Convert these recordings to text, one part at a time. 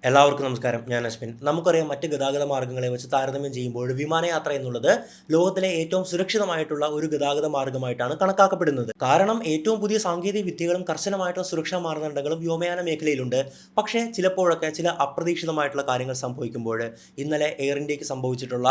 എല്ലാവർക്കും നമസ്കാരം. ഞാൻ അശ്വിൻ. നമുക്കറിയാം, മറ്റ് ഗതാഗത മാർഗ്ഗങ്ങളെ വെച്ച് താരതമ്യം ചെയ്യുമ്പോൾ വിമാനയാത്ര എന്നുള്ളത് ലോകത്തിലെ ഏറ്റവും സുരക്ഷിതമായിട്ടുള്ള ഒരു ഗതാഗത മാർഗ്ഗമായിട്ടാണ് കണക്കാക്കപ്പെടുന്നത്. കാരണം ഏറ്റവും പുതിയ സാങ്കേതിക വിദ്യകളും കർശനമായിട്ടുള്ള സുരക്ഷാ മാനദണ്ഡങ്ങളും വ്യോമയാന മേഖലയിലുണ്ട്. പക്ഷേ ചിലപ്പോഴൊക്കെ ചില അപ്രതീക്ഷിതമായിട്ടുള്ള കാര്യങ്ങൾ സംഭവിക്കുമ്പോൾ, ഇന്നലെ എയർ ഇന്ത്യക്ക് സംഭവിച്ചിട്ടുള്ള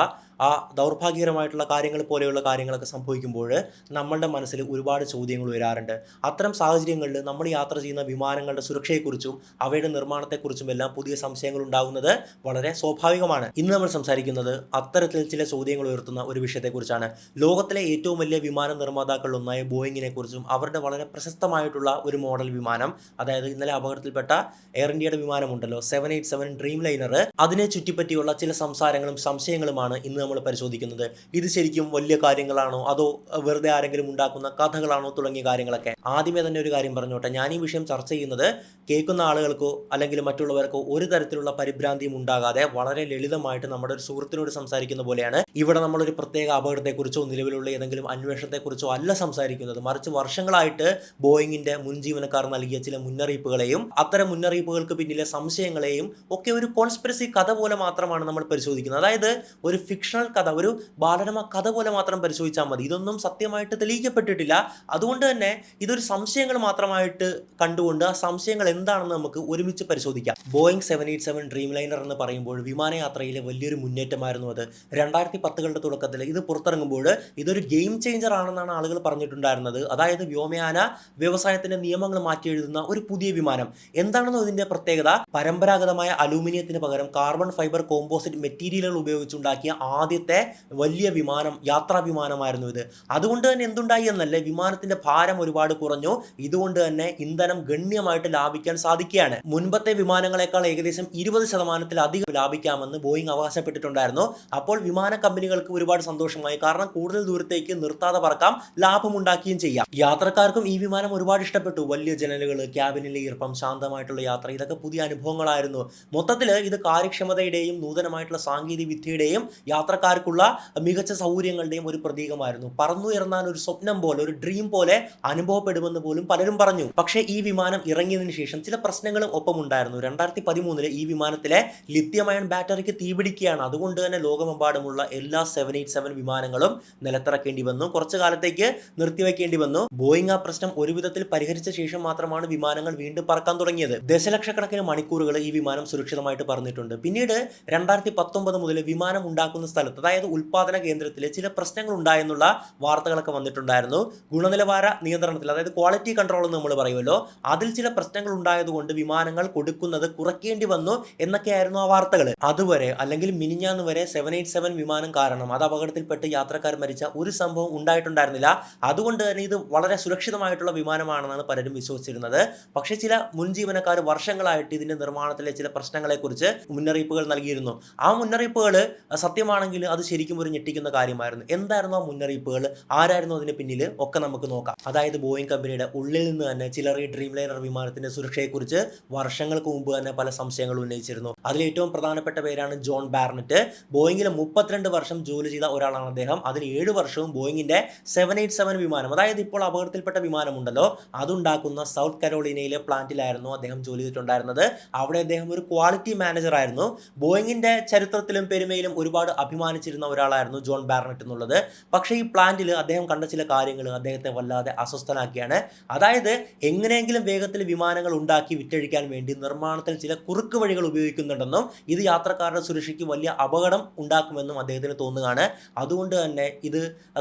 ആ ദൗർഭാഗ്യകരമായിട്ടുള്ള കാര്യങ്ങൾ പോലെയുള്ള കാര്യങ്ങളൊക്കെ സംഭവിക്കുമ്പോൾ നമ്മളുടെ മനസ്സിൽ ഒരുപാട് ചോദ്യങ്ങൾ വരാറുണ്ട്. അത്തരം സാഹചര്യങ്ങളിൽ നമ്മൾ യാത്ര ചെയ്യുന്ന വിമാനങ്ങളുടെ സുരക്ഷയെക്കുറിച്ചും അവയുടെ നിർമ്മാണത്തെക്കുറിച്ചും എല്ലാം പുതിയ സംശയങ്ങൾ ഉണ്ടാകുന്നത് വളരെ സ്വാഭാവികമാണ്. ഇന്ന് നമ്മൾ സംസാരിക്കുന്നത് അത്തരത്തിൽ ചില ചോദ്യങ്ങൾ ഉയർത്തുന്ന ഒരു വിഷയത്തെക്കുറിച്ചാണ്. ലോകത്തിലെ ഏറ്റവും വലിയ വിമാന നിർമ്മാതാക്കളിലൊന്നായ ബോയിങ്ങിനെ കുറിച്ചും അവരുടെ വളരെ പ്രശസ്തമായിട്ടുള്ള ഒരു മോഡൽ വിമാനം, അതായത് ഇന്നലെ അപകടത്തിൽപ്പെട്ട എയർ ഇന്ത്യയുടെ വിമാനമുണ്ടല്ലോ 787 ഡ്രീം ലൈനർ, അതിനെ ചുറ്റിപ്പറ്റിയുള്ള ചില സംസാരങ്ങളും സംശയങ്ങളുമാണ് ഇന്ന് നമ്മൾ പരിശോധിക്കുന്നത്. ഇത് ശരിക്കും വലിയ കാര്യങ്ങളാണോ അതോ വെറുതെ ആരെങ്കിലും ഉണ്ടാക്കുന്ന കഥകളാണോ തുടങ്ങിയ കാര്യങ്ങളൊക്കെ. ആദ്യമേ തന്നെ ഒരു കാര്യം പറഞ്ഞോട്ടെ, ഞാൻ ഈ വിഷയം ചർച്ച ചെയ്യുന്നത് കേൾക്കുന്ന ആളുകൾക്കോ അല്ലെങ്കിൽ മറ്റുള്ളവർക്കോ ഒരു തരത്തിലുള്ള പരിഭ്രാന്തിയും ഉണ്ടാകാതെ വളരെ ലളിതമായിട്ട് നമ്മുടെ ഒരു സുഹൃത്തിനോട് സംസാരിക്കുന്ന പോലെയാണ്. ഇവിടെ നമ്മളൊരു പ്രത്യേക അപകടത്തെക്കുറിച്ചോ നിലവിലുള്ള ഏതെങ്കിലും അന്വേഷണത്തെക്കുറിച്ചോ അല്ല സംസാരിക്കുന്നത്. മറിച്ച് വർഷങ്ങളായിട്ട് ബോയിങ്ങിന്റെ മുൻ ജീവനക്കാർ നൽകിയ ചില മുന്നറിയിപ്പുകളെയും അത്തരം മുന്നറിയിപ്പുകൾക്ക് പിന്നിലെ സംശയങ്ങളെയും ഒക്കെ ഒരു കോൺസ്പിറസി കഥ പോലെ മാത്രമാണ് നമ്മൾ പരിശോധിക്കുന്നത്. അതായത് ഒരു ഫിക്ഷണൽ കഥ, ഒരു ബാലരമ കഥ പോലെ മാത്രം പരിശോധിച്ചാൽ മതി. ഇതൊന്നും സത്യമായിട്ട് തെളിയിക്കപ്പെട്ടിട്ടില്ല. അതുകൊണ്ട് തന്നെ ഇതൊരു സംശയങ്ങൾ മാത്രമായിട്ട് കണ്ടുകൊണ്ട് ആ സംശയങ്ങൾ എന്താണെന്ന് നമുക്ക് ഒരുമിച്ച് പരിശോധിക്കാം. ബോയിങ് 787 ഡ്രീം ലൈനർ എന്ന് പറയുമ്പോൾ വിമാനയാത്രയിലെ വലിയൊരു മുന്നേറ്റമായിരുന്നു അത്. 2010കളുടെ തുടക്കത്തിൽ ഇത് പുറത്തിറങ്ങുമ്പോൾ ഇതൊരു ഗെയിം ചേഞ്ചർ ആണെന്നാണ് ആളുകൾ പറഞ്ഞിട്ടുണ്ടായിരുന്നത്. അതായത് വ്യോമയാന വ്യവസായത്തിന്റെ നിയമങ്ങൾ മാറ്റി എഴുതുന്ന ഒരു പുതിയ വിമാനം. എന്താണെന്നോ ഇതിന്റെ പ്രത്യേകത, പരമ്പരാഗതമായ അലൂമിനിയത്തിന് പകരം കാർബൺ ഫൈബർ കോമ്പോസിറ്റ് മെറ്റീരിയലുകൾ ഉപയോഗിച്ചുണ്ടാക്കിയ ആദ്യത്തെ വലിയ വിമാനം, യാത്രാ വിമാനമായിരുന്നു ഇത്. അതുകൊണ്ട് തന്നെ എന്തുണ്ടായി എന്നല്ലേ, വിമാനത്തിന്റെ ഭാരം ഒരുപാട് കുറഞ്ഞു. ഇതുകൊണ്ട് തന്നെ ഇന്ധനം ഗണ്യമായിട്ട് ലാഭിക്കാൻ സാധിക്കുകയാണ്. മുൻപത്തെ വിമാനങ്ങളെക്കാൾ ഏകദേശം 20% ലാഭിക്കാമെന്ന് ബോയിങ് അവകാശപ്പെട്ടിട്ടുണ്ടായിരുന്നു. അപ്പോൾ വിമാന കമ്പനികൾക്ക് ഒരുപാട് സന്തോഷമായി. കാരണം കൂടുതൽ ദൂരത്തേക്ക് നിർത്താതെ പറക്കാം, ലാഭമുണ്ടാക്കുകയും ചെയ്യാം. യാത്രക്കാർക്കും ഈ വിമാനം ഒരുപാട് ഇഷ്ടപ്പെട്ടു. വലിയ ജനലുകൾ, ക്യാബിനിലെ ഈർപ്പം, ശാന്തമായിട്ടുള്ള യാത്ര, ഇതൊക്കെ പുതിയ അനുഭവങ്ങളായിരുന്നു. മൊത്തത്തിൽ ഇത് കാര്യക്ഷമതയുടെയും നൂതനമായിട്ടുള്ള സാങ്കേതിക വിദ്യയുടെയും യാത്രക്കാർക്കുള്ള മികച്ച സൗകര്യങ്ങളുടെയും ഒരു പ്രതീകമായിരുന്നു. പറന്നുയർന്നാൽ ഒരു സ്വപ്നം പോലെ, ഒരു ഡ്രീം പോലെ അനുഭവപ്പെടുമെന്ന് പോലും പലരും പറഞ്ഞു. പക്ഷേ ഈ വിമാനം ഇറങ്ങിയതിനു ശേഷം ചില പ്രശ്നങ്ങളും ഒപ്പമുണ്ടായിരുന്നു. 2013 ഈ വിമാനത്തിലെ ലിഥിയം അയൺ ബാറ്ററിക്ക് തീപിടിക്കുകയാണ്. അതുകൊണ്ട് തന്നെ ലോകമെമ്പാടുമുള്ള എല്ലാ 787 വിമാനങ്ങളും നിലത്തിറക്കേണ്ടി വന്നു. കുറച്ചു കാലത്തേക്ക് നിർത്തിവെക്കേണ്ടി വന്നു. ബോയിങ് ആ പ്രശ്നം ഒരു വിധത്തിൽ പരിഹരിച്ച ശേഷം മാത്രമാണ് വിമാനങ്ങൾ വീണ്ടും പറക്കാൻ തുടങ്ങിയത്. ദശലക്ഷക്കണക്കിന് മണിക്കൂറുകൾ ഈ വിമാനം സുരക്ഷിതമായിട്ട് പറന്നിട്ടുണ്ട്. പിന്നീട് 2019 മുതൽ വിമാനം ഉണ്ടാക്കുന്ന സ്ഥലത്ത്, അതായത് ഉൽപാദന കേന്ദ്രത്തിൽ ചില പ്രശ്നങ്ങൾ ഉണ്ടായെന്നുള്ള വാർത്തകളൊക്കെ വന്നിട്ടുണ്ടായിരുന്നു. ഗുണനിലവാര നിയന്ത്രണത്തിൽ, അതായത് ക്വാളിറ്റി കൺട്രോൾ എന്ന് നമ്മൾ പറയുമല്ലോ, അതിൽ ചില പ്രശ്നങ്ങൾ ഉണ്ടായതുകൊണ്ട് വിമാനങ്ങൾ കൊടുക്കുന്നത് കുറയ്ക്കേണ്ടി വന്നു എന്നൊക്കെയായിരുന്നു ആ വാർത്തകൾ. അതുവരെ, അല്ലെങ്കിൽ മിനിഞ്ഞാന്ന് വരെ 787 വിമാനം കാരണം അത് അപകടത്തിൽപ്പെട്ട് യാത്രക്കാർ മരിച്ച ഒരു സംഭവം ഉണ്ടായിട്ടുണ്ടായിരുന്നില്ല. അതുകൊണ്ട് തന്നെ ഇത് വളരെ സുരക്ഷിതമായിട്ടുള്ള വിമാനമാണെന്നാണ് പലരും വിശ്വസിച്ചിരുന്നത്. പക്ഷേ ചില മുൻ ജീവനക്കാർ വർഷങ്ങളായിട്ട് ഇതിന്റെ നിർമ്മാണത്തിലെ ചില പ്രശ്നങ്ങളെക്കുറിച്ച് മുന്നറിയിപ്പുകൾ നൽകിയിരുന്നു. ആ മുന്നറിയിപ്പുകൾ സത്യമാണെങ്കിൽ അത് ശരിക്കും ഒരു ഞെട്ടിക്കുന്ന കാര്യമായിരുന്നു. എന്തായിരുന്നു ആ മുന്നറിയിപ്പുകൾ, ആരായിരുന്നു അതിന് പിന്നിൽ ഒക്കെ നമുക്ക് നോക്കാം. അതായത് ബോയിങ് കമ്പനിയുടെ ഉള്ളിൽ നിന്ന് തന്നെ ചിലർ ഈ ഡ്രീം ലൈനർ വിമാനത്തിന്റെ സുരക്ഷയെക്കുറിച്ച് വർഷങ്ങൾക്ക് മുമ്പ് തന്നെ പല സംശയങ്ങൾ ഉന്നയിച്ചിരുന്നു. അതിൽ ഏറ്റവും പ്രധാനപ്പെട്ട പേരാണ് ജോൺ ബാർണറ്റ്. ബോയിങ്ങിൽ 32 വർഷം ജോലി ചെയ്ത ഒരാളാണ് അദ്ദേഹം. അതിൽ 7 വർഷവും ബോയിങ്ങിന്റെ 787 വിമാനം, അതായത് ഇപ്പോൾ അപകടത്തിൽപ്പെട്ട വിമാനമുണ്ടല്ലോ, അതുണ്ടാക്കുന്ന സൗത്ത് കരോളിനയിലെ പ്ലാന്റിലായിരുന്നു അദ്ദേഹം ജോലി ചെയ്തിട്ടുണ്ടായിരുന്നത്. അവിടെ അദ്ദേഹം ഒരു ക്വാളിറ്റി മാനേജർ ആയിരുന്നു. ബോയിങ്ങിന്റെ ചരിത്രത്തിലും പെരുമയിലും ഒരുപാട് അഭിമാനിച്ചിരുന്ന ഒരാളായിരുന്നു ജോൺ ബാർണറ്റ് എന്നുള്ളത്. പക്ഷേ ഈ പ്ലാന്റിൽ അദ്ദേഹം കണ്ട ചില കാര്യങ്ങൾ അദ്ദേഹത്തെ വല്ലാതെ അസ്വസ്ഥനാക്കിയാണ്. അതായത് എങ്ങനെയെങ്കിലും വേഗത്തിൽ വിമാനങ്ങൾ ഉണ്ടാക്കി വിറ്റഴിക്കാൻ വേണ്ടി നിർമ്മാണത്തിൽ ചില കുറുക്ക് വഴികൾ ഉപയോഗിക്കുന്നുണ്ടെന്നും ഇത് യാത്രക്കാരുടെ സുരക്ഷയ്ക്ക് വലിയ അപകടം ഉണ്ടാക്കുമെന്നും അദ്ദേഹത്തിന് തോന്നുകയാണ്. അതുകൊണ്ട് തന്നെ ഇത്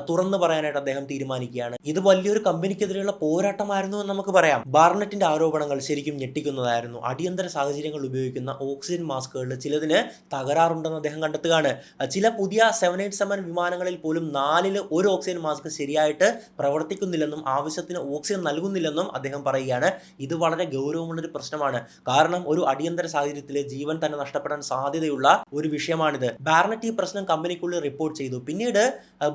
തുറന്നു പറയാനായിട്ട് അദ്ദേഹം തീരുമാനിക്കുകയാണ്. ഇത് വലിയൊരു കമ്പനിക്കെതിരെയുള്ള പോരാട്ടമായിരുന്നു എന്ന് നമുക്ക് പറയാം. ബാർണറ്റിന്റെ ആരോപണങ്ങൾ ശരിക്കും ഞെട്ടിക്കുന്നതായിരുന്നു. അടിയന്തര സാഹചര്യങ്ങൾ ഉപയോഗിക്കുന്ന ഓക്സിജൻ മാസ്കുകളിൽ ചിലതിന് തകരാറുണ്ടെന്ന് അദ്ദേഹം കണ്ടെത്തുകയാണ്. ചില പുതിയ 787 വിമാനങ്ങളിൽ പോലും 4-ൽ 1 ഓക്സിജൻ മാസ്ക് ശരിയായിട്ട് പ്രവർത്തിക്കുന്നില്ലെന്നും ആവശ്യത്തിന് ഓക്സിജൻ നൽകുന്നില്ലെന്നും അദ്ദേഹം പറയുകയാണ്. ഇത് വളരെ ഗൗരവമുള്ളൊരു പ്രശ്നമാണ്. കാരണം ഒരു അടിയന്തര സാഹചര്യത്തിൽ ജീവൻ തന്നെ നഷ്ടപ്പെടാൻ സാധ്യതയുള്ള ഒരു വിഷയമാണിത്. ബാർണറ്റ് ഈ പ്രശ്നം കമ്പനിക്കുള്ളിൽ റിപ്പോർട്ട് ചെയ്തു. പിന്നീട്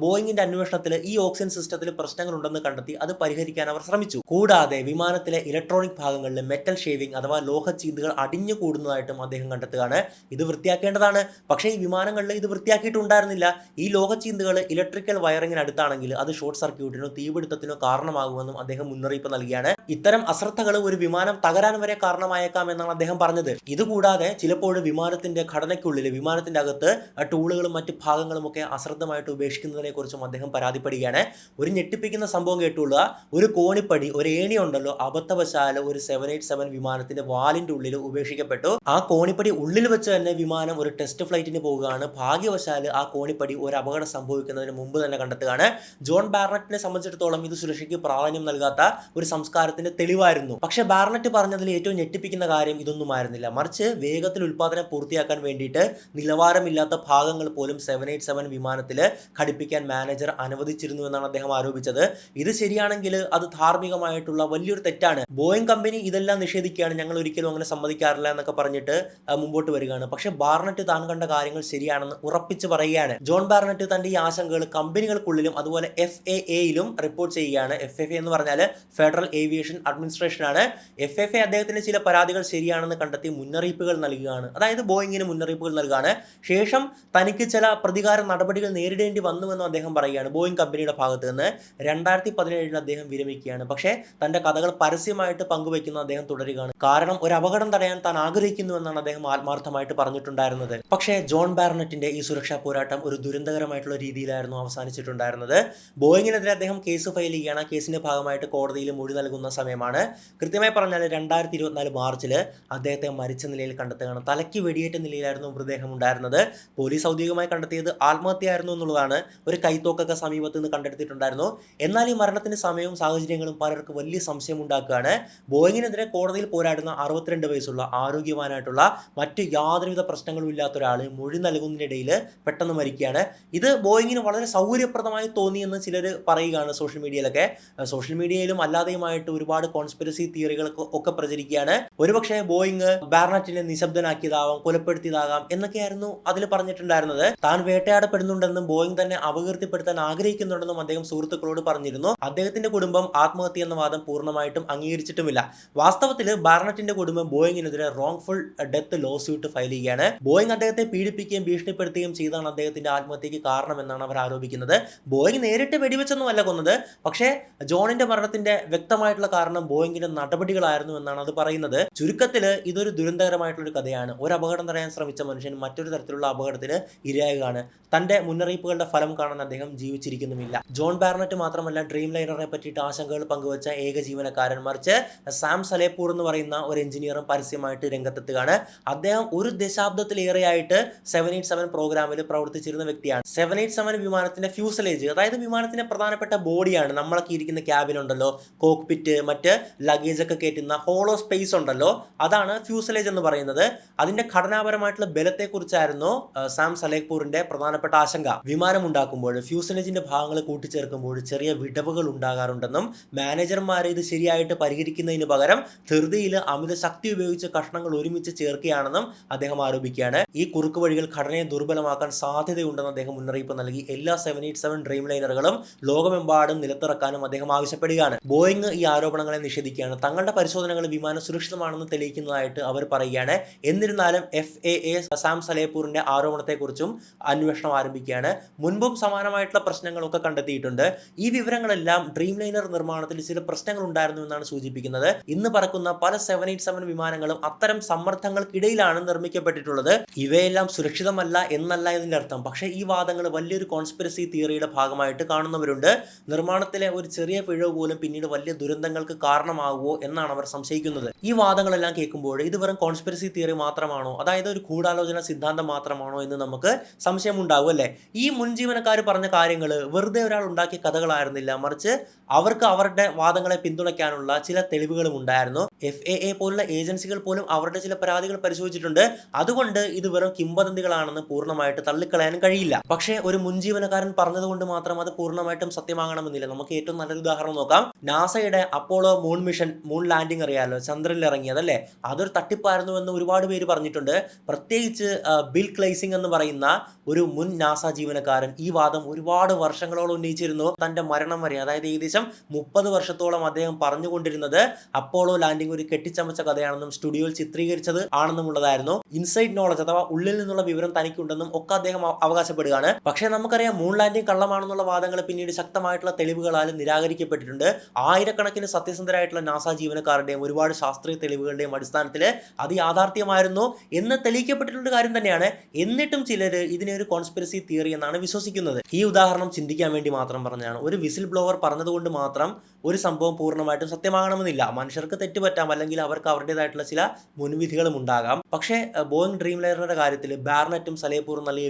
ബോയിങ്ങിന്റെ അന്വേഷണത്തിൽ ഈ ഓക്സിജൻ സിസ്റ്റത്തിൽ പ്രശ്നങ്ങൾ ഉണ്ടെന്ന് കണ്ടെത്തി അത് പരിഹരിക്കാൻ അവർ ശ്രമിച്ചു. കൂടാതെ വിമാനത്തിലെ ഇലക്ട്രോണിക് ഭാഗങ്ങളിൽ മെറ്റൽ ഷേവിംഗ് അഥവാ ലോഹച്ചീന്തുകൾ അടിഞ്ഞു കൂടുന്നതായിട്ടും അദ്ദേഹം കണ്ടെത്തുകയാണ്. ഇത് വൃത്തിയാക്കേണ്ടതാണ്. പക്ഷേ ഈ വിമാനങ്ങളിൽ ഇത് വൃത്തിയാക്കിയിട്ടുണ്ടായിരുന്നില്ല. ഈ ലോഹച്ചീന്തുകൾ ഇലക്ട്രിക്കൽ വയറിങ്ങിന് അടുത്താണെങ്കിൽ അത് ഷോർട്ട് സർക്യൂട്ടിനോ തീപിടുത്തത്തിനോ കാരണമാകുമെന്നും അദ്ദേഹം മുന്നറിയിപ്പ് നൽകിയാണ്. ഇത്തരം അശ്രദ്ധകൾ ഒരു വിമാനം തകരാൻ വരെ കാരണമായേക്കാം എന്നാണ് അദ്ദേഹം പറഞ്ഞത്. ഇതുകൂടാതെ ചിലപ്പോൾ വിമാനത്തിന്റെ ഘടനയ്ക്കുള്ളിൽ വിമാനത്തിന്റെ അകത്ത് ടൂളുകളും മറ്റ് ഭാഗങ്ങളുമൊക്കെ അശ്രദ്ധമായിട്ട് ഉപേക്ഷിക്കുന്നതിനെ കുറിച്ചും അദ്ദേഹം പരാതിപ്പെടുകയാണ്. ഒരു ഞെട്ടിപ്പിക്കുന്ന സംഭവം കേട്ടുള്ള ഒരു കോണിപ്പടി, ഒരു ഏണി ഉണ്ടല്ലോ, അബദ്ധവശാൽ ഒരു 787 വിമാനത്തിന്റെ വാലിന്റെ ഉള്ളിൽ ഉപേക്ഷിക്കപ്പെട്ടു. ആ കോണിപ്പടി ഉള്ളിൽ വെച്ച് തന്നെ വിമാനം ഒരു ടെസ്റ്റ് ഫ്ലൈറ്റിന് പോവുകയാണ്. ഭാഗ്യവശാൽ ആ കോണിപ്പടി ഒരു അപകടം സംഭവിക്കുന്നതിന് മുമ്പ് തന്നെ കണ്ടെത്തുകയാണ്. ജോൺ ബാർണറ്റിനെ സംബന്ധിച്ചിടത്തോളം ഇത് സുരക്ഷയ്ക്ക് പ്രാധാന്യം നൽകാത്ത ഒരു സംസ്കാരത്തിന്റെ തെളിവായിരുന്നു. പക്ഷെ ബാർണറ്റ് പറഞ്ഞതിൽ ഏറ്റവും ഞെട്ടിപ്പിക്കുന്ന കാര്യം ഇതൊന്നുമായിരുന്നില്ല. മറിച്ച് വേഗത്തിൽ ഉൽപ്പാദനം പൂർത്തിയാക്കാൻ വേണ്ടിയിട്ട് നിലവാരമില്ലാത്ത ഭാഗങ്ങൾ പോലും 787 വിമാനത്തിൽ ഘടിപ്പിക്കാൻ മാനേജർ അനുവദിച്ചിരുന്നു എന്നാണ് അദ്ദേഹം ആരോപിച്ചത്. ഇത് ശരിയാണെങ്കിൽ അത് ധാർമ്മികമായിട്ടുള്ള വലിയൊരു തെറ്റാണ്. ബോയിങ് കമ്പനി ഇതെല്ലാം നിഷേധിക്കുകയാണ്, ഞങ്ങൾ ഒരിക്കലും അങ്ങനെ സമ്മതിക്കാറില്ല എന്നൊക്കെ പറഞ്ഞിട്ട് മുമ്പോട്ട് വരികയാണ്. പക്ഷെ ബാർണറ്റ് താൻ കണ്ട കാര്യങ്ങൾ ശരിയാണെന്ന് ഉറപ്പിച്ച് പറയുകയാണ്. ജോൺ ബാർണറ്റ് തന്റെ ഈ ആശങ്കകൾ കമ്പനികൾക്കുള്ളിലും അതുപോലെ FAAയിലും റിപ്പോർട്ട് ചെയ്യുകയാണ്. FAA എന്ന് പറഞ്ഞാൽ ഫെഡറൽ ഏവിയേഷൻ അഡ്മിനിസ്ട്രേഷൻ ആണ്. FAA അദ്ദേഹത്തിന് ചില പരാതികൾ ശരിയാണെന്ന് കണ്ടെത്തി മുന്നറിയിപ്പുകൾ നൽകുകയാണ്. അതായത് ബോയിങ്ങിന് മുന്നറിയിപ്പുകൾ നൽകുകയാണ്. ശേഷം തനിക്ക് ചില പ്രതികാര നടപടികൾ നേരിടേണ്ടി വന്നുവെന്നും അദ്ദേഹം പറയുകയാണ്. ബോയിങ് കമ്പനിയുടെ ഭാഗത്ത് നിന്ന് 2017 അദ്ദേഹം വിരമിക്കുകയാണ്. പക്ഷേ തന്റെ കഥകൾ പരസ്യമായിട്ട് പങ്കുവയ്ക്കുന്ന അദ്ദേഹം തുടരുകയാണ്. കാരണം ഒരു അപകടം തടയാൻ താൻ ആഗ്രഹിക്കുന്നു എന്നാണ് അദ്ദേഹം ആത്മാർത്ഥമായിട്ട് പറഞ്ഞിട്ടുണ്ടായിരുന്നത്. പക്ഷേ ജോൺ ബാർണറ്റിന്റെ ഈ സുരക്ഷാ പോരാട്ടം ഒരു ദുരന്തകരമായിട്ടുള്ള രീതിയിലായിരുന്നു അവസാനിച്ചിട്ടുണ്ടായിരുന്നത്. ബോയിങ്ങിനെതിരെ അദ്ദേഹം കേസ് ഫയൽ ചെയ്യുകയാണ്. കേസിന്റെ ഭാഗമായിട്ട് കോടതിയിൽ മൊഴി നൽകുന്ന സമയമാണ്. കൃത്യമായി പറഞ്ഞാൽ 2024 മാർച്ചിൽ അദ്ദേഹത്തെ മരിച്ച നിലയിൽ കണ്ടെത്തുകയാണ്. തലയ്ക്ക് വെടിയേറ്റ നിലയിലായിരുന്നു മൃതദേഹം ഉണ്ടായിരുന്നത്. പോലീസ് ഔദ്യോഗികമായി കണ്ടെത്തിയത് ആത്മഹത്യയായിരുന്നു എന്നുള്ളതാണ്. ഒരു കൈത്തോക്കൊക്കെ സമീപത്ത് നിന്ന് കണ്ടെടുത്തിട്ടുണ്ടായിരുന്നു. എന്നാൽ ഈ മരണത്തിന്റെ സമയവും സാഹചര്യങ്ങളും പലർക്ക് വലിയ സംശയം ഉണ്ടാക്കുകയാണ്. ബോയിങ്ങിനെതിരെ കോടതിയിൽ പോരാടുന്ന 62 വയസ്സുള്ള ആരോഗ്യവാനായിട്ടുള്ള മറ്റ് യാതൊരുവിധ പ്രശ്നങ്ങളും ഇല്ലാത്ത ഒരാൾ മൊഴി നൽകുന്നതിനിടയിൽ പെട്ടെന്ന് മരിക്കുകയാണ്. ഇത് ബോയിങ്ങിന് വളരെ സൗകര്യപ്രദമായി തോന്നിയെന്ന് ചിലർ പറയുകയാണ് സോഷ്യൽ മീഡിയയിലൊക്കെ. സോഷ്യൽ മീഡിയയിലും അല്ലാതെയുമായിട്ട് ഒരുപാട് കോൺസ്പിറസി തിയറികൾ ഒക്കെ പ്രചരിക്കുകയാണ്. ഒരുപക്ഷെ ബോയിങ് ബാർണറ്റിനെ നിശബ്ദനാക്കിയതാവാം, കൊലപ്പെടുത്തിയതാകാം എന്നൊക്കെയായിരുന്നു അതിൽ പറഞ്ഞിട്ടുണ്ടായിരുന്നത്. താൻ വേട്ടയാടപ്പെടുന്നുണ്ടെന്നും ബോയിങ് തന്നെ അപകീർത്തിപ്പെടുത്താൻ ആഗ്രഹിക്കുന്നുണ്ടെന്നും അദ്ദേഹം സുഹൃത്തുക്കളോട് പറഞ്ഞിരുന്നു. അദ്ദേഹത്തിന്റെ കുടുംബം ആത്മഹത്യ എന്ന വാദം പൂർണ്ണമായിട്ടും അംഗീകരിച്ചിട്ടുമില്ല. വാസ്തവത്തിൽ ബാർണറ്റിന്റെ കുടുംബം ബോയിങ്ങിനെതിരെ wrongful death lawsuit file ചെയ്യുകയാണ്. ബോയിങ് അദ്ദേഹത്തെ പീഡിപ്പിക്കുകയും ഭീഷണിപ്പെടുത്തുകയും ചെയ്താണ് അദ്ദേഹത്തിന്റെ ആത്മഹത്യക്ക് കാരണമെന്നാണ് അവർ ആരോപിക്കുന്നത്. ബോയിങ് നേരിട്ട് വെടിവെച്ചൊന്നുമല്ല കൊന്നത്. പക്ഷേ ജോണിന്റെ മരണത്തിന്റെ വ്യക്തമായിട്ടുള്ള കാരണം ബോയിങ്ങിന്റെ നടപടികളായിരുന്നു എന്നാണ് അത് പറയുന്നത്. ചുരുക്കത്തിൽ ഇതൊരു ദുരന്തകരമായിട്ടുള്ള ഒരു കഥയാണ്. ഒരു അപകടം തടയാൻ ശ്രമിച്ച മനുഷ്യൻ മറ്റൊരു തരത്തിലുള്ള അപകടത്തിന് ഇരയാകുകയാണ്. തന്റെ മുന്നറിയിപ്പുകളുടെ ഫലം കാണാൻ അദ്ദേഹം ജീവിച്ചിരിക്കുന്നുമില്ല. ജോൺ ബാർണറ്റ് മാത്രമല്ല ഡ്രീം ലൈനറിനെ പറ്റിയിട്ട് ആശങ്കകൾ പങ്കുവച്ച ഏക ജീവനക്കാരൻ, മറിച്ച് സാം സലേപൂർ എന്ന് പറയുന്ന ഒരു എഞ്ചിനീയറും പരസ്യമായിട്ട് രംഗത്തെത്തുകയാണ്. അദ്ദേഹം ഒരു ദശാബ്ദത്തിലേറെയായിട്ട് 787 പ്രോഗ്രാമിൽ പ്രവർത്തിച്ചിരുന്ന വ്യക്തിയാണ്. 787 വിമാനത്തിന്റെ ഫ്യൂസലേജ്, അതായത് വിമാനത്തിന്റെ പ്രധാനപ്പെട്ട ബോഡിയാണ്. നമ്മളൊക്കെ ഇരിക്കുന്ന ക്യാബിൻ ഉണ്ടല്ലോ, കോക്പിറ്റ്, മറ്റ് ലഗേജ് ഒക്കെ കയറ്റുന്ന ഹോളോ സ്പേസ് ഉണ്ടല്ലോ, അതാണ് ഫ്യൂസലേജ് എന്ന് പറയുന്നത്. അതിന്റെ ഘടനാപരമായിട്ടുള്ള ബലത്തെക്കുറിച്ചായിരുന്നു സാം സലേപൂറിന്റെ പ്രധാനപ്പെട്ട ആശങ്ക. വിമാനം ഉണ്ടാക്കുമ്പോൾ ഫ്യൂസലേജിന്റെ ഭാഗങ്ങൾ കൂട്ടിച്ചേർക്കുമ്പോൾ ചെറിയ വിടവുകൾ ഉണ്ടാകാറുണ്ടെന്നും മാനേജർമാർ ഇത് ശരിയായിട്ട് പരിഹരിക്കുന്നതിന് പകരം ധൃതിയിൽ അമിത ശക്തി ഉപയോഗിച്ച് കഷ്ണങ്ങൾ ഒരുമിച്ച് ചേർക്കുകയാണെന്നും അദ്ദേഹം ആരോപിക്കുകയാണ്. ഈ കുറുക്ക് വഴികൾ ഘടനയെ ദുർബലമാക്കാൻ സാധ്യതയുണ്ടെന്ന് അദ്ദേഹം മുന്നറിയിപ്പ് നൽകി. എല്ലാ 787 ഡ്രീം ലൈനറുകളും ലോകമെമ്പാടും നിലത്തിറക്കാനും അദ്ദേഹം ആവശ്യപ്പെടുകയാണ്. ബോയിങ് ഈ ആരോപണങ്ങളെ നിഷേധിക്കുകയാണ്. തങ്ങളുടെ പരിശോധനകൾ വിമാനം സുരക്ഷിതമാണെന്ന് തെളിയിക്കുന്നതായിട്ട് അവർ പറയുകയാണ്. എന്നിരുന്നാലും FAA സാം സലേപൂറിന്റെ ആരോപണത്തെക്കുറിച്ചും അന്വേഷണം ആരംഭിക്കുകയാണ്. മുൻപും സമാനമായിട്ടുള്ള പ്രശ്നങ്ങളൊക്കെ കണ്ടെത്തിയിട്ടുണ്ട്. ഈ വിവരങ്ങളെല്ലാം ഡ്രീം ലൈനർ നിർമ്മാണത്തിൽ ചില പ്രശ്നങ്ങൾ ഉണ്ടായിരുന്നു എന്നാണ് സൂചിപ്പിക്കുന്നത്. ഇന്ന് പറക്കുന്ന പല 787 വിമാനങ്ങളും അത്തരം സമ്മർദ്ദങ്ങൾക്കിടയിലാണ് നിർമ്മിക്കപ്പെട്ടിട്ടുള്ളത്. ഇവയെല്ലാം സുരക്ഷിതമല്ല എന്നല്ല ഇതിന്റെ അർത്ഥം. പക്ഷേ ഈ വാദങ്ങൾ വലിയൊരു കോൺസ്പിറസി തിയറിയുടെ ഭാഗമായിട്ട് കാണുന്നവരുണ്ട്. നിർമ്മാണത്തിലെ ഒരു ചെറിയ പിഴവ് പോലും പിന്നീട് വലിയ ദുരന്തങ്ങൾക്ക് കാരണമാകുമോ എന്നാണ് അവർ സംശയിക്കുന്നത്. ഈ വാദങ്ങളെല്ലാം കേൾക്കുമ്പോൾ ഇത് വെറും കോൺസ്പിറസി തിയറി മാത്രമാണോ, അതായത് ഒരു ഗൂഢാലോചന സിദ്ധാന്തം മാത്രമാണോ എന്ന് നമുക്ക് സംശയമുണ്ടാകും അല്ലേ? ഈ മുൻ ജീവനക്കാർ പറഞ്ഞ കാര്യങ്ങൾ വെറുതെ ഒരാൾ ഉണ്ടാക്കിയ കഥകളായിരുന്നില്ല, മറിച്ച് അവർക്ക് അവരുടെ വാദങ്ങളെ പിന്തുണയ്ക്കാനുള്ള ചില തെളിവുകളും ഉണ്ടായിരുന്നു. FAA പോലുള്ള ഏജൻസികൾ പോലും അവരുടെ ചില പരാതികൾ പരിശോധിച്ചിട്ടുണ്ട്. അതുകൊണ്ട് ഇത് വെറും കിംവദന്തികളാണെന്ന് പൂർണ്ണമായിട്ട് തള്ളിക്കളയാനും കഴിയില്ല. പക്ഷേ ഒരു മുൻ ജീവനക്കാരൻ പറഞ്ഞതുകൊണ്ട് മാത്രം അത് പൂർണ്ണമായിട്ടും സത്യമാകണമെന്നില്ല. നമുക്ക് ഏറ്റവും നല്ലൊരു ഉദാഹരണം നോക്കാം. നാസയുടെ Apollo moon mission, moon landing അറിയാലോ, ചന്ദ്രനിൽ ഇറങ്ങിയതല്ലേ, അതൊരു തട്ടിപ്പായിരുന്നു എന്ന് ഒരുപാട് പേര് പറഞ്ഞിട്ടുണ്ട്. പ്രത്യേകിച്ച് ബിൽ ക്ലൈസിംഗ് എന്ന് പറയുന്ന ഒരു മുൻ നാസ ജീവനക്കാരൻ ഈ വാദം ഒരുപാട് വർഷങ്ങളോളം ഉന്നയിച്ചിരുന്നു. തന്റെ മരണം വരെ, അതായത് ഏകദേശം 30 വർഷത്തോളം അദ്ദേഹം പറഞ്ഞുകൊണ്ടിരുന്നത് അപ്പോളോ ലാൻഡിംഗ് ഒരു കെട്ടിച്ചമച്ച കഥയാണെന്നും സ്റ്റുഡിയോയിൽ ചിത്രീകരിച്ചത് ആണെന്നുമുള്ളതായിരുന്നു. ഇൻസൈഡ് നോളജ് അഥവാ ഉള്ളിൽ നിന്നുള്ള വിവരം തനിക്കുണ്ടെന്നും ഒക്കെ അദ്ദേഹം അവകാശപ്പെടുകയാണ്. പക്ഷേ നമുക്കറിയാം മൂൺ ലാൻഡിംഗ് കള്ളമാണെന്നുള്ള വാദങ്ങൾ പിന്നീട് ശക്തമായിട്ടുള്ള തെളിവുകളാൽ നിരാകരിക്കപ്പെട്ടിട്ടുണ്ട്. ആയിരക്കണക്കിന് സത്യസന്ധരായിട്ടുള്ള നാസ ജീവനക്കാരുടെയും ഒരുപാട് ശാസ്ത്രീയ തെളിവുകളുടെയും അടിസ്ഥാനത്തിൽ അത് യാഥാർത്ഥ്യമായിരുന്നോ എന്ന് തെളിയിക്കപ്പെട്ടിട്ടുള്ള കാര്യം തന്നെയാണ്. എന്നിട്ടും ചിലർ ഇതിനെ ഒരു കോൺസ്പിറസി തിയറി എന്നാണ് വിശ്വസിക്കുന്നത്. ഈ ഉദാഹരണം ചിന്തിക്കാൻ വേണ്ടി മാത്രം പറഞ്ഞതാണ്. ഒരു വിസിൽ ബ്ലോവർ പറഞ്ഞതുകൊണ്ട് മാത്രം ഒരു സംഭവം പൂർണ്ണമായിട്ടും സത്യമാകണമെന്നില്ല. മനുഷ്യർക്ക് തെറ്റ് പറ്റാം, അല്ലെങ്കിൽ അവർക്ക് അവരുടേതായിട്ടുള്ള ചില മുൻവിധികളും ഉണ്ടാകാം. പക്ഷേ ബോയിങ് ഡ്രീം ലൈനറുടെ കാര്യത്തിൽ ബാർനറ്റും സലേപൂറും നൽകിയ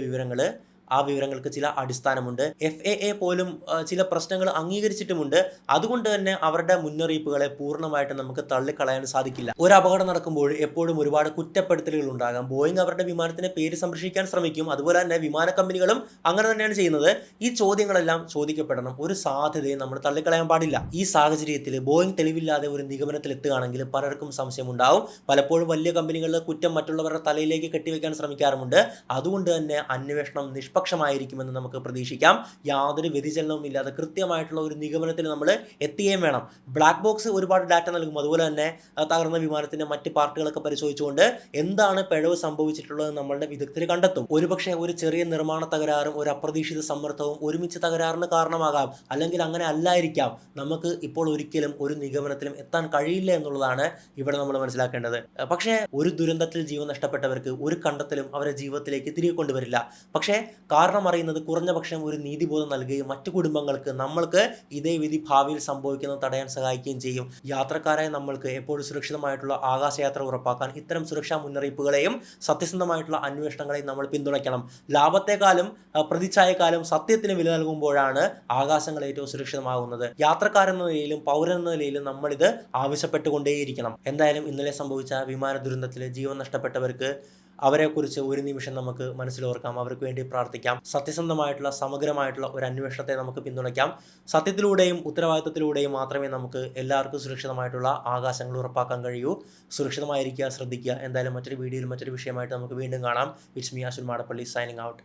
ആ വിവരങ്ങൾക്ക് ചില അടിസ്ഥാനമുണ്ട്. FAA പോലും ചില പ്രശ്നങ്ങൾ അംഗീകരിച്ചിട്ടുമുണ്ട്. അതുകൊണ്ട് തന്നെ അവരുടെ മുന്നറിയിപ്പുകളെ പൂർണ്ണമായിട്ടും നമുക്ക് തള്ളിക്കളയാൻ സാധിക്കില്ല. ഒരു അപകടം നടക്കുമ്പോൾ എപ്പോഴും ഒരുപാട് കുറ്റപ്പെടുത്തലുകൾ ഉണ്ടാകാം. ബോയിങ് അവരുടെ വിമാനത്തിന്റെ പേര് സംരക്ഷിക്കാൻ ശ്രമിക്കും. അതുപോലെ തന്നെ വിമാന കമ്പനികളും അങ്ങനെ തന്നെയാണ് ചെയ്യുന്നത്. ഈ ചോദ്യങ്ങളെല്ലാം ചോദിക്കപ്പെടണം. ഒരു സാധ്യതയും നമ്മൾ തള്ളിക്കളയാൻ പാടില്ല. ഈ സാഹചര്യത്തിൽ ബോയിങ് തെളിവില്ലാതെ ഒരു നിഗമനത്തിൽ എത്തുകയാണെങ്കിൽ പലർക്കും സംശയമുണ്ടാവും. പലപ്പോഴും വലിയ കമ്പനികളുടെ കുറ്റം മറ്റുള്ളവരുടെ തലയിലേക്ക് കെട്ടിവെക്കാൻ ശ്രമിക്കാറുമുണ്ട്. അതുകൊണ്ട് തന്നെ അന്വേഷണം നിഷ്പക്ഷമായിരിക്കുമെന്ന് നമുക്ക് പ്രതീക്ഷിക്കാം. യാതൊരു വ്യതിചലനവും ഇല്ലാതെ കൃത്യമായിട്ടുള്ള ഒരു നിഗമനത്തിൽ നമ്മൾ എത്തുകയും വേണം. ബ്ലാക്ക് ബോക്സ് ഒരുപാട് ഡാറ്റ നൽകും. അതുപോലെ തന്നെ തകർന്ന വിമാനത്തിന്റെ മറ്റ് പാർട്ടുകളൊക്കെ പരിശോധിച്ചുകൊണ്ട് എന്താണ് പിഴവ് സംഭവിച്ചിട്ടുള്ളത് നമ്മളുടെ വിദഗ്ധർ കണ്ടെത്തും. ഒരുപക്ഷെ ഒരു ചെറിയ നിർമ്മാണ തകരാറും ഒരു അപ്രതീക്ഷിത സമ്മർദ്ദവും ഒരുമിച്ച് തകരാറിന് കാരണമാകാം, അല്ലെങ്കിൽ അങ്ങനെ അല്ലായിരിക്കാം. നമുക്ക് ഇപ്പോൾ ഒരിക്കലും ഒരു നിഗമനത്തിലും എത്താൻ കഴിയില്ല എന്നുള്ളതാണ് ഇവിടെ നമ്മൾ മനസ്സിലാക്കേണ്ടത്. പക്ഷേ ഒരു ദുരന്തത്തിൽ ജീവൻ നഷ്ടപ്പെട്ടവർക്ക് ഒരു കണ്ടെത്തലും അവരെ ജീവിതത്തിലേക്ക് തിരികെ കൊണ്ടുവരില്ല. പക്ഷേ കാരണം അറിയുന്നത് കുറഞ്ഞ പക്ഷം ഒരു നീതിബോധം നൽകുകയും മറ്റു കുടുംബങ്ങൾക്ക് നമ്മൾക്ക് ഇതേ വിധി ഭാവിയിൽ സംഭവിക്കുന്നത് തടയാൻ സഹായിക്കുകയും ചെയ്യും. യാത്രക്കാരായ നമ്മൾക്ക് എപ്പോഴും സുരക്ഷിതമായിട്ടുള്ള ആകാശയാത്ര ഉറപ്പാക്കാൻ ഇത്തരം സുരക്ഷാ മുന്നറിയിപ്പുകളെയും സത്യസന്ധമായിട്ടുള്ള അന്വേഷണങ്ങളെയും നമ്മൾ പിന്തുണയ്ക്കണം. ലാഭത്തെക്കാളും പ്രതിച്ഛായക്കാളും സത്യത്തിന് വില നൽകുമ്പോഴാണ് ആകാശങ്ങൾ ഏറ്റവും സുരക്ഷിതമാകുന്നത്. യാത്രക്കാരെന്ന നിലയിലും പൗരനെന്ന നിലയിലും നമ്മളിത് ആവശ്യപ്പെട്ടുകൊണ്ടേയിരിക്കണം. എന്തായാലും ഇന്നലെ സംഭവിച്ച വിമാന ദുരന്തത്തിൽ ജീവൻ നഷ്ടപ്പെട്ടവർക്ക് അവരെക്കുറിച്ച് ഒരു നിമിഷം നമുക്ക് മനസ്സിലോർക്കാം, അവർക്ക് വേണ്ടി പ്രാർത്ഥിക്കാം. സത്യസന്ധമായിട്ടുള്ള സമഗ്രമായിട്ടുള്ള ഒരു അന്വേഷണത്തെ നമുക്ക് പിന്തുണയ്ക്കാം. സത്യത്തിലൂടെയും ഉത്തരവാദിത്തത്തിലൂടെയും മാത്രമേ നമുക്ക് എല്ലാവർക്കും സുരക്ഷിതമായിട്ടുള്ള ആകാശങ്ങൾ ഉറപ്പാക്കാൻ കഴിയൂ. സുരക്ഷിതമായിരിക്കുക, ശ്രദ്ധിക്കുക. എന്തായാലും മറ്റൊരു വീഡിയോയിൽ മറ്റൊരു വിഷയമായിട്ട് നമുക്ക് വീണ്ടും കാണാം. It's me Ashwin Madappally signing out.